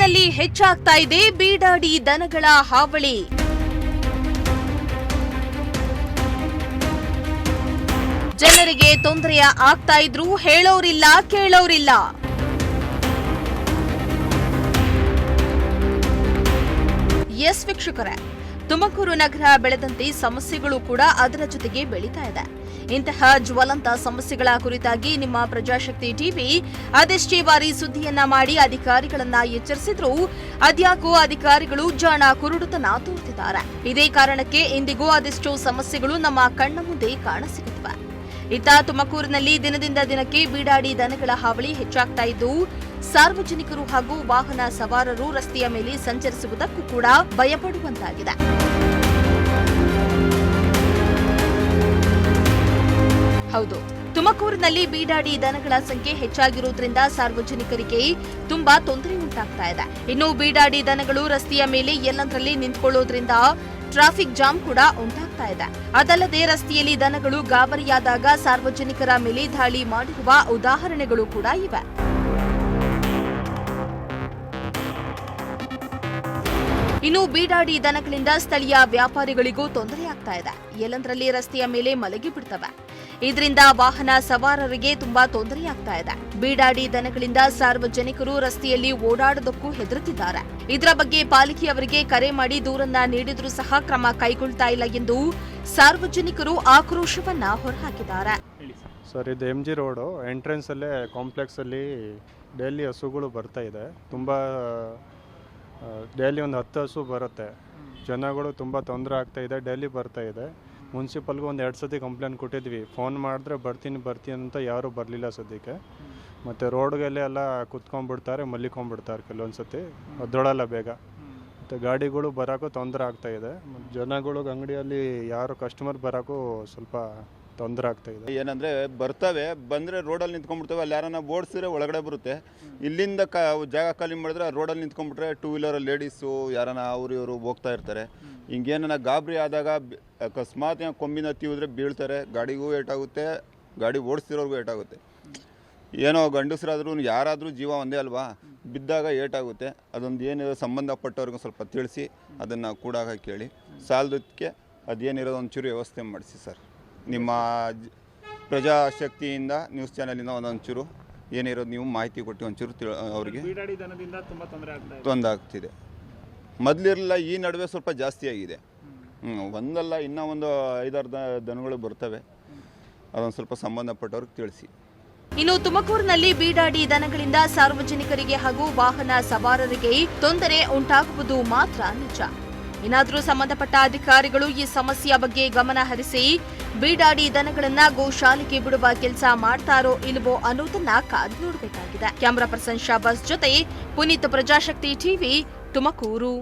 ತುಮಕೂರಿನಲ್ಲಿ ಹೆಚ್ಚಾಗ್ತಾ ಇದೆ ಬೀಡಾಡಿ ದನಗಳ ಹಾವಳಿ. ಜನರಿಗೆ ತೊಂದರೆ ಆಗ್ತಾ ಇದ್ರೂ ಹೇಳೋರಿಲ್ಲ ಕೇಳೋರಿಲ್ಲ. ಎಸ್ ವೀಕ್ಷಕರೇ, ತುಮಕೂರು ನಗರ ಬೆಳೆದಂತೆ ಸಮಸ್ಯೆಗಳು ಕೂಡ ಅದರ ಜೊತೆಗೆ ಬೆಳೀತಾ ಇದೆ. ಇಂತಹ ಜ್ವಲಂತ ಸಮಸ್ಯೆಗಳ ಕುರಿತಾಗಿ ನಿಮ್ಮ ಪ್ರಜಾಶಕ್ತಿ ಟಿವಿ ಅದೆಷ್ಟೇ ಬಾರಿ ಸುದ್ದಿಯನ್ನ ಮಾಡಿ ಅಧಿಕಾರಿಗಳನ್ನ ಎಚ್ಚರಿಸಿದ್ರೂ ಅದ್ಯಾಕೋ ಅಧಿಕಾರಿಗಳು ಜಾಣ ಕುರುಡುತನ ತೋರ್ತಿದ್ದಾರೆ. ಇದೇ ಕಾರಣಕ್ಕೆ ಇಂದಿಗೂ ಅದೆಷ್ಟೋ ಸಮಸ್ಯೆಗಳು ನಮ್ಮ ಕಣ್ಣ ಮುಂದೆ ಕಾಣಸಿಗುತ್ತವೆ. ಇತ್ತ ತುಮಕೂರಿನಲ್ಲಿ ದಿನದಿಂದ ದಿನಕ್ಕೆ ಬೀಡಾಡಿ ದನಗಳ ಹಾವಳಿ ಹೆಚ್ಚಾಗ್ತಾ ಇದ್ದು ಸಾರ್ವಜನಿಕರು ಹಾಗೂ ವಾಹನ ಸವಾರರು ರಸ್ತೆಯ ಮೇಲೆ ಸಂಚರಿಸುವುದಕ್ಕೂ ಕೂಡ ಭಯಪಡುವಂತಾಗಿದೆ. ಹೌದು, ತುಮಕೂರಿನಲ್ಲಿ ಬೀಡಾಡಿ ದನಗಳ ಸಂಖ್ಯೆ ಹೆಚ್ಚಾಗಿರುವುದರಿಂದ ಸಾರ್ವಜನಿಕರಿಗೆ ತುಂಬಾ ತೊಂದರೆ ಉಂಟಾಗ್ತಾ ಇದೆ. ಇನ್ನು ಬೀಡಾಡಿ ದನಗಳು ರಸ್ತೆಯ ಮೇಲೆ ಎಲ್ಲಂದರಲ್ಲಿ ನಿಂತ್ಕೊಳ್ಳೋದ್ರಿಂದ ಟ್ರಾಫಿಕ್ ಜಾಮ್ ಕೂಡ ಉಂಟಾಗ್ತಾ ಇದೆ. ಅದಲ್ಲದೆ ರಸ್ತೆಯಲ್ಲಿ ದನಗಳು ಗಾಬರಿಯಾದಾಗ ಸಾರ್ವಜನಿಕರ ಮೇಲೆ ದಾಳಿ ಮಾಡಿರುವ ಉದಾಹರಣೆಗಳು ಕೂಡ ಇವೆ. ಇನ್ನು ಬೀಡಾಡಿ ದನಗಳಿಂದ ಸ್ಥಳೀಯ ವ್ಯಾಪಾರಿಗಳಿಗೂ ತೊಂದರೆಯಾಗ್ತಾ ಇದೆ. ಎಲ್ಲಂದರಲ್ಲಿ ರಸ್ತೆಯ ಮೇಲೆ ಮಲಗಿ ಬಿಡ್ತವೆ. ಇದರಿಂದ ವಾಹನ ಸವಾರರಿಗೆ ತುಂಬಾ ತೊಂದರೆಯಾಗ್ತಾ ಇದೆ. ಬೀಡಾಡಿ ದನಗಳಿಂದ ಸಾರ್ವಜನಿಕರು ರಸ್ತೆಯಲ್ಲಿ ಓಡಾಡೋದಕ್ಕೂ ಹೆದರುತ್ತಿದ್ದಾರೆ. ಇದರ ಬಗ್ಗೆ ಪಾಲಿಕೆಯವರಿಗೆ ಕರೆ ಮಾಡಿ ದೂರನ್ನ ನೀಡಿದ್ರೂ ಸಹ ಕ್ರಮ ಕೈಗೊಳ್ತಾ ಇಲ್ಲ ಎಂದು ಸಾರ್ವಜನಿಕರು ಆಕ್ರೋಶವನ್ನ ಹೊರಹಾಕಿದ್ದಾರೆ. ಸರ್, ಇದು MG ರೋಡು ಎಂಟ್ರೆನ್ಸ್ ಅಲ್ಲೇ ಕಾಂಪ್ಲೆಕ್ಸ್ ಅಲ್ಲಿ ಡೈಲಿ ಹಸುಗಳು ಬರ್ತಾ ಇದೆ. ತುಂಬಾ ಡೈಲಿ ಒಂದು 10 ಹಸು ಬರುತ್ತೆ. ಜನಗಳು ತುಂಬ ತೊಂದರೆ ಆಗ್ತಾ ಇದೆ. ಡೈಲಿ ಬರ್ತಾ ಇದೆ. ಮುನ್ಸಿಪಲ್ಗೂ ಒಂದು 2 ಸತಿ ಕಂಪ್ಲೇಂಟ್ ಕೊಟ್ಟಿದ್ವಿ. ಫೋನ್ ಮಾಡಿದ್ರೆ ಬರ್ತೀನಿ ಅಂತ ಯಾರೂ ಬರಲಿಲ್ಲ ಸದ್ಯಕ್ಕೆ. ಮತ್ತು ರೋಡ್ಗೆಲ್ಲ ಎಲ್ಲ ಕುತ್ಕೊಂಡ್ಬಿಡ್ತಾರೆ, ಮಲ್ಲಿಕೊಂಡ್ಬಿಡ್ತಾರೆ ಕೆಲವೊಂದು ಸತಿ, ಒದ್ದೊಳಲ್ಲ ಬೇಗ. ಮತ್ತು ಗಾಡಿಗಳು ಬರೋಕ್ಕೂ ತೊಂದರೆ ಆಗ್ತಾ ಇದೆ. ಜನಗಳು ಅಂಗಡಿಯಲ್ಲಿ ಯಾರು ಕಸ್ಟಮರ್ ಬರೋಕ್ಕೂ ಸ್ವಲ್ಪ ತೊಂದರೆ ಆಗ್ತಾ ಇದೆ. ಏನಂದರೆ ಬರ್ತವೆ, ಬಂದರೆ ರೋಡಲ್ಲಿ ನಿಂತ್ಕೊಂಡ್ಬಿಡ್ತವೆ. ಅಲ್ಲಿ ಯಾರನ್ನ ಓಡಿಸಿದ್ರೆ ಒಳಗಡೆ ಬರುತ್ತೆ. ಇಲ್ಲಿಂದ ಜಾಗ ಖಾಲಿ ಮಾಡಿದ್ರೆ ರೋಡಲ್ಲಿ ನಿಂತ್ಕೊಂಡ್ಬಿಟ್ರೆ 2 ವೀಲರ್ ಲೇಡೀಸು ಯಾರನ್ನ ಇವರು ಹೋಗ್ತಾ ಇರ್ತಾರೆ. ಹಿಂಗೇನ ಗಾಬರಿ ಆದಾಗ ಅಕಸ್ಮಾತ್ ಕೊಂಬಿನ ತೀವಿದ್ರೆ ಬೀಳ್ತಾರೆ. ಗಾಡಿಗೂ ಏಟಾಗುತ್ತೆ, ಗಾಡಿ ಓಡಿಸ್ತಿರೋರ್ಗೂ ಏಟಾಗುತ್ತೆ. ಏನೋ ಗಂಡಸರಾದ್ರೂ ಯಾರಾದರೂ ಜೀವ ಒಂದೇ ಅಲ್ವಾ, ಬಿದ್ದಾಗ ಏಟಾಗುತ್ತೆ. ಅದೊಂದು ಏನಿರೋ ಸಂಬಂಧಪಟ್ಟವ್ರಿಗೆ ಸ್ವಲ್ಪ ತಿಳಿಸಿ ಅದನ್ನು ಕೂಡ ಕೇಳಿ ಸಾಲದಕ್ಕೆ ಅದೇನಿರೋದು ಒಂಚೂರು ವ್ಯವಸ್ಥೆ ಮಾಡಿಸಿ ಸರ್. ನಿಮ್ಮ ಪ್ರಜಾಶಕ್ತಿಯಿಂದ ನ್ಯೂಸ್ ಚಾನಲಿಂದ ಒಂದೊಂಚೂರು ಏನಿರೋದು ನೀವು ಮಾಹಿತಿ ಕೊಟ್ಟು ಒಂಚೂರು ಅವರಿಗೆ ತೊಂದರೆ ಆಗ್ತಿದೆ. ಮೊದಲಿರಲಿಲ್ಲ, ಈ ನಡುವೆ ಸ್ವಲ್ಪ ಜಾಸ್ತಿ ಆಗಿದೆ. ಒಂದಲ್ಲ ಇನ್ನೂ ಒಂದು 5-6 ದನಗಳು ಬರ್ತವೆ. ಅದೊಂದು ಸ್ವಲ್ಪ ಸಂಬಂಧಪಟ್ಟವ್ರಿಗೆ ತಿಳಿಸಿ. ಇನ್ನು ತುಮಕೂರಿನಲ್ಲಿ ಬೀಡಾಡಿ ದನಗಳಿಂದ ಸಾರ್ವಜನಿಕರಿಗೆ ಹಾಗೂ ವಾಹನ ಸವಾರರಿಗೆ ತೊಂದರೆ ಉಂಟಾಗುವುದು ಮಾತ್ರ ನಿಜ. ಏನಾದರೂ ಸಂಬಂಧಪಟ್ಟ ಅಧಿಕಾರಿಗಳು ಈ ಸಮಸ್ಯೆಯ ಬಗ್ಗೆ ಗಮನ ಹರಿಸಿ ಬೀಡಾಡಿ ದನಗಳನ್ನ ಗೋಶಾಲೆಗೆ ಬಿಡುವ ಕೆಲಸ ಮಾಡ್ತಾರೋ ಇಲ್ವೋ ಅನ್ನೋದನ್ನ ಕಾದು ನೋಡಬೇಕಾಗಿದೆ. ಕ್ಯಾಮರಾ ಪರ್ಸನ್ ಶಾಬಾಸ್ ಜೊತೆ ಪುನೀತ್, ಪ್ರಜಾಶಕ್ತಿ ಟಿವಿ, ತುಮಕೂರು.